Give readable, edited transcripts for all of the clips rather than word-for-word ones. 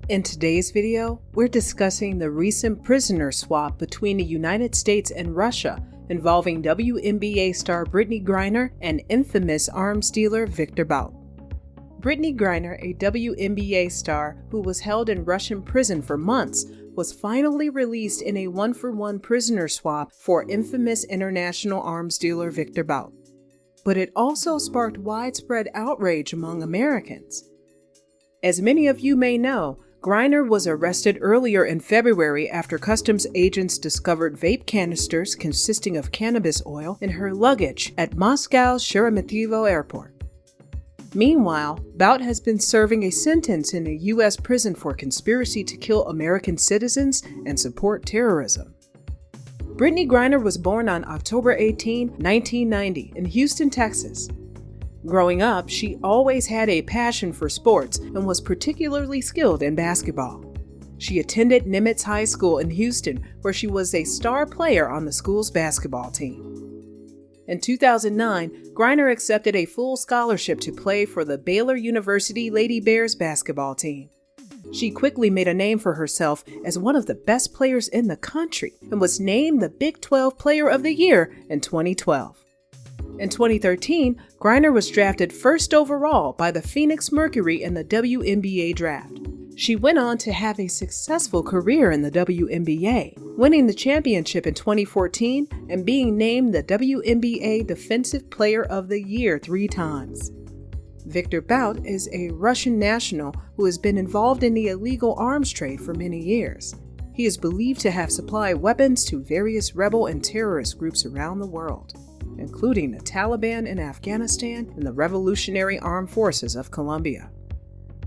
In today's video, we're discussing the recent prisoner swap between the United States and Russia involving WNBA star Brittney Griner and infamous arms dealer Viktor Bout. Brittney Griner, a WNBA star who was held in Russian prison for months, was finally released in a one-for-one prisoner swap for infamous international arms dealer Viktor Bout. But it also sparked widespread outrage among Americans. As many of you may know, Griner was arrested earlier in February after customs agents discovered vape canisters consisting of cannabis oil in her luggage at Moscow's Sheremetyevo airport. Meanwhile, Bout has been serving a sentence in a U.S. prison for conspiracy to kill American citizens and support terrorism. Brittney Griner was born on October 18, 1990, in Houston, Texas. Growing up, she always had a passion for sports and was particularly skilled in basketball. She attended Nimitz High School in Houston, where she was a star player on the school's basketball team. In 2009, Griner accepted a full scholarship to play for the Baylor University Lady Bears basketball team. She quickly made a name for herself as one of the best players in the country and was named the Big 12 Player of the Year in 2012. In 2013, Griner was drafted first overall by the Phoenix Mercury in the WNBA draft. She went on to have a successful career in the WNBA, winning the championship in 2014 and being named the WNBA Defensive Player of the Year 3 times. Viktor Bout is a Russian national who has been involved in the illegal arms trade for many years. He is believed to have supplied weapons to various rebel and terrorist groups around the world, including the Taliban in Afghanistan and the Revolutionary Armed Forces of Colombia.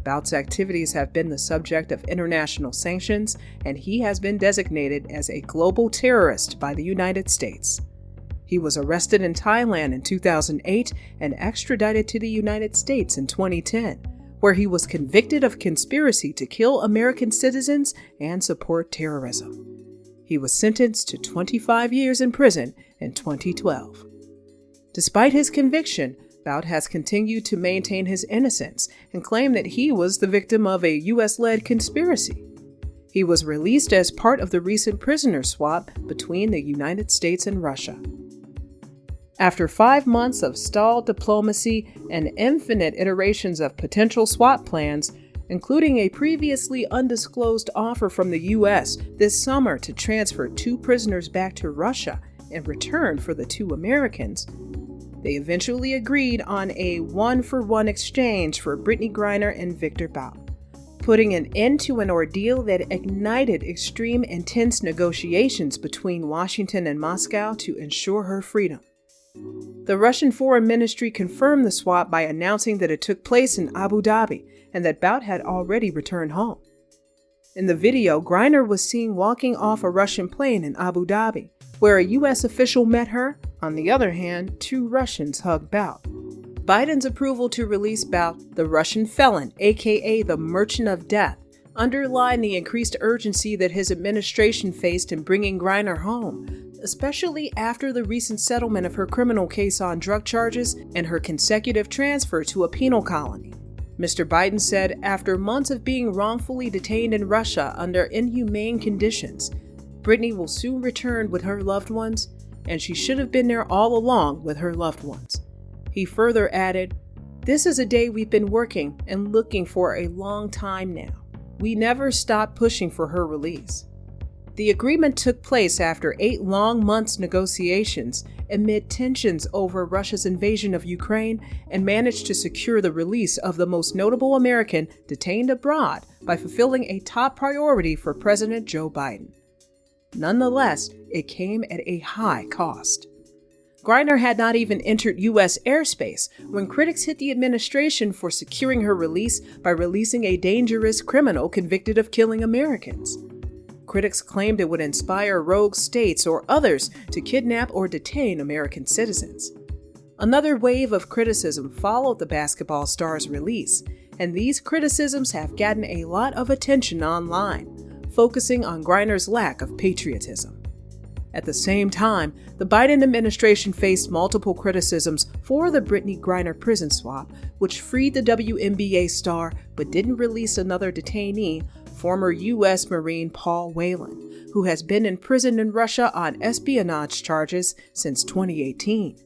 Bout's activities have been the subject of international sanctions, and he has been designated as a global terrorist by the United States. He was arrested in Thailand in 2008 and extradited to the United States in 2010, where he was convicted of conspiracy to kill American citizens and support terrorism. He was sentenced to 25 years in prison in 2012. Despite his conviction, Bout has continued to maintain his innocence and claim that he was the victim of a U.S.-led conspiracy. He was released as part of the recent prisoner swap between the United States and Russia. After 5 months of stalled diplomacy and infinite iterations of potential swap plans, including a previously undisclosed offer from the U.S. this summer to transfer 2 prisoners back to Russia in return for the 2 Americans, they eventually agreed on a one-for-one exchange for Brittney Griner and Viktor Bout, putting an end to an ordeal that ignited extreme intense negotiations between Washington and Moscow to ensure her freedom. The Russian Foreign Ministry confirmed the swap by announcing that it took place in Abu Dhabi and that Bout had already returned home. In the video, Griner was seen walking off a Russian plane in Abu Dhabi, where a U.S. official met her. On the other hand, 2 Russians hugged Bout. Biden's approval to release Bout, the Russian felon, aka the Merchant of Death, underlined the increased urgency that his administration faced in bringing Griner home, especially after the recent settlement of her criminal case on drug charges and her consecutive transfer to a penal colony. Mr. Biden said, after months of being wrongfully detained in Russia under inhumane conditions, Brittney will soon return with her loved ones, and she should have been there all along with her loved ones. He further added, "This is a day we've been working and looking for a long time now. We never stopped pushing for her release." The agreement took place after 8 long months negotiations amid tensions over Russia's invasion of Ukraine and managed to secure the release of the most notable American detained abroad by fulfilling a top priority for President Joe Biden. Nonetheless, it came at a high cost. Griner had not even entered U.S. airspace when critics hit the administration for securing her release by releasing a dangerous criminal convicted of killing Americans. Critics claimed it would inspire rogue states or others to kidnap or detain American citizens. Another wave of criticism followed the basketball star's release, and these criticisms have gotten a lot of attention online, focusing on Griner's lack of patriotism. At the same time, the Biden administration faced multiple criticisms for the Brittney Griner prison swap, which freed the WNBA star but didn't release another detainee, former U.S. Marine Paul Whelan, who has been in prison in Russia on espionage charges since 2018.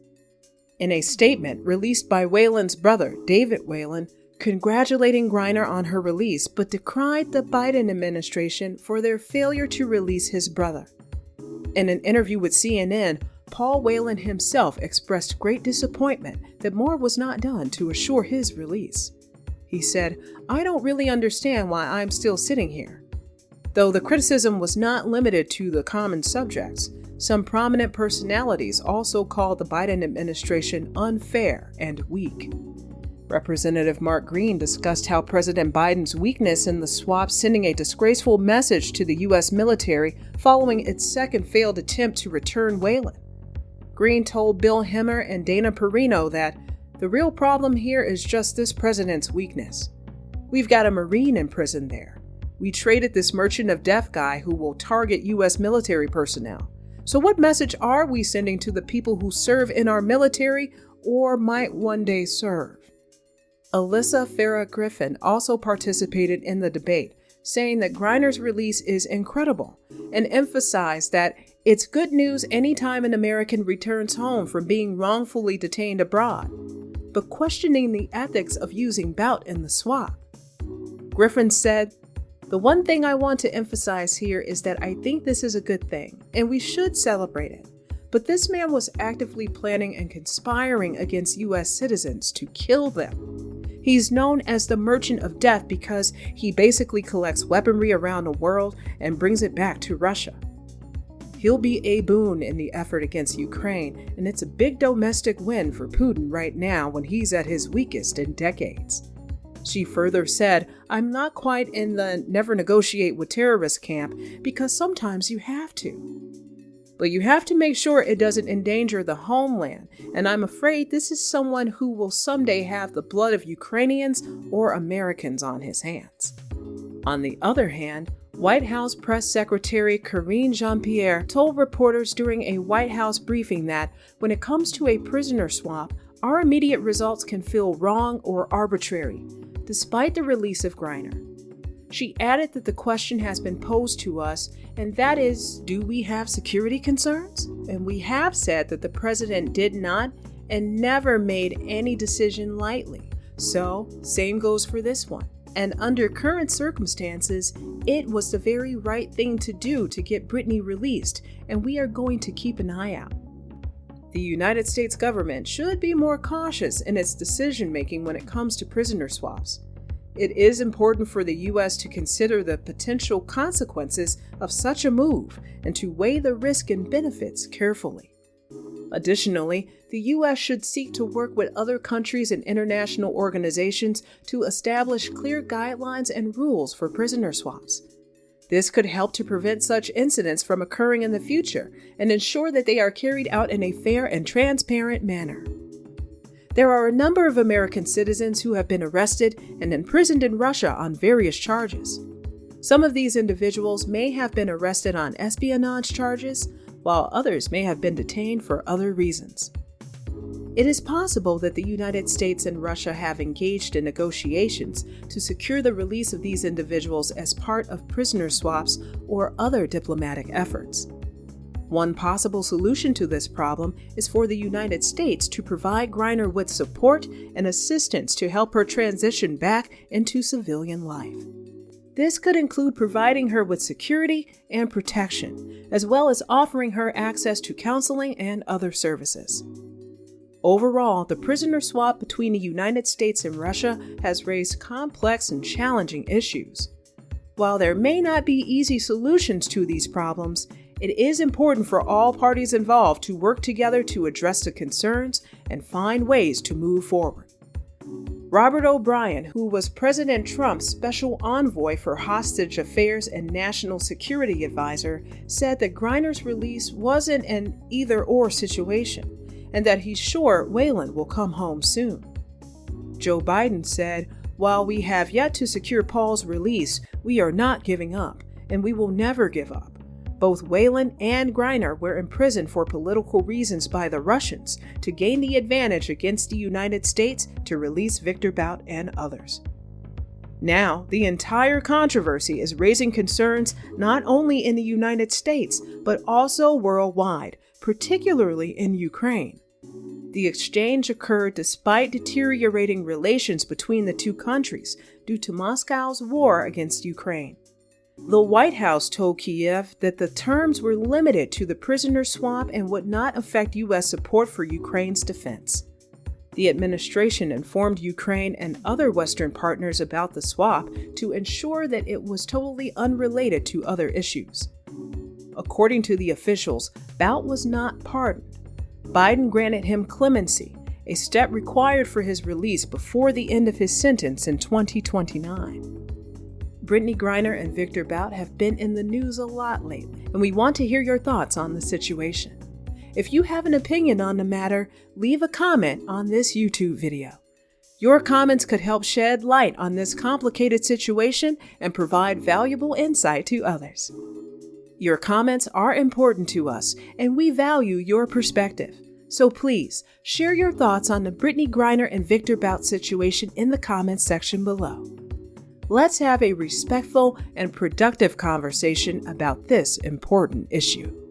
In a statement released by Whelan's brother, David Whelan, congratulating Griner on her release, but decried the Biden administration for their failure to release his brother. In an interview with CNN, Paul Whelan himself expressed great disappointment that more was not done to assure his release. He said, "I don't really understand why I'm still sitting here." Though the criticism was not limited to the common subjects, some prominent personalities also called the Biden administration unfair and weak. Representative Mark Green discussed how President Biden's weakness in the swap sending a disgraceful message to the U.S. military following its second failed attempt to return Whelan. Green told Bill Hemmer and Dana Perino that the real problem here is just this president's weakness. We've got a Marine in prison there. We traded this merchant of death guy who will target U.S. military personnel. So what message are we sending to the people who serve in our military or might one day serve? Alyssa Farah Griffin also participated in the debate, saying that Griner's release is incredible and emphasized that it's good news anytime an American returns home from being wrongfully detained abroad, but questioning the ethics of using Bout in the swap. Griffin said, "The one thing I want to emphasize here is that I think this is a good thing, and we should celebrate it. But this man was actively planning and conspiring against U.S. citizens to kill them. He's known as the Merchant of Death because he basically collects weaponry around the world and brings it back to Russia. He'll be a boon in the effort against Ukraine, and it's a big domestic win for Putin right now when he's at his weakest in decades." She further said, "I'm not quite in the never negotiate with terrorists camp because sometimes you have to. But you have to make sure it doesn't endanger the homeland, and I'm afraid this is someone who will someday have the blood of Ukrainians or Americans on his hands." On the other hand, White House Press Secretary Karine Jean-Pierre told reporters during a White House briefing that when it comes to a prisoner swap, our immediate results can feel wrong or arbitrary, despite the release of Griner. She added that the question has been posed to us, and that is, do we have security concerns? And we have said that the president did not and never made any decision lightly. So, same goes for this one. And under current circumstances, it was the very right thing to do to get Brittney released, and we are going to keep an eye out. The United States government should be more cautious in its decision-making when it comes to prisoner swaps. It is important for the U.S. to consider the potential consequences of such a move and to weigh the risk and benefits carefully. Additionally, the U.S. should seek to work with other countries and international organizations to establish clear guidelines and rules for prisoner swaps. This could help to prevent such incidents from occurring in the future and ensure that they are carried out in a fair and transparent manner. There are a number of American citizens who have been arrested and imprisoned in Russia on various charges. Some of these individuals may have been arrested on espionage charges, while others may have been detained for other reasons. It is possible that the United States and Russia have engaged in negotiations to secure the release of these individuals as part of prisoner swaps or other diplomatic efforts. One possible solution to this problem is for the United States to provide Griner with support and assistance to help her transition back into civilian life. This could include providing her with security and protection, as well as offering her access to counseling and other services. Overall, the prisoner swap between the United States and Russia has raised complex and challenging issues. While there may not be easy solutions to these problems, it is important for all parties involved to work together to address the concerns and find ways to move forward. Robert O'Brien, who was President Trump's special envoy for hostage affairs and national security advisor, said that Griner's release wasn't an either-or situation, and that he's sure Whelan will come home soon. Joe Biden said, "While we have yet to secure Paul's release, we are not giving up, and we will never give up. Both Whelan and Griner were imprisoned for political reasons by the Russians to gain the advantage against the United States to release Viktor Bout and others." Now, the entire controversy is raising concerns not only in the United States, but also worldwide, particularly in Ukraine. The exchange occurred despite deteriorating relations between the two countries due to Moscow's war against Ukraine. The White House told Kiev that the terms were limited to the prisoner swap and would not affect U.S. support for Ukraine's defense. The administration informed Ukraine and other Western partners about the swap to ensure that it was totally unrelated to other issues. According to the officials, Bout was not pardoned. Biden granted him clemency, a step required for his release before the end of his sentence in 2029. Brittney Griner and Viktor Bout have been in the news a lot lately, and we want to hear your thoughts on the situation. If you have an opinion on the matter, leave a comment on this YouTube video. Your comments could help shed light on this complicated situation and provide valuable insight to others. Your comments are important to us, and we value your perspective. So please, share your thoughts on the Brittney Griner and Viktor Bout situation in the comments section below. Let's have a respectful and productive conversation about this important issue.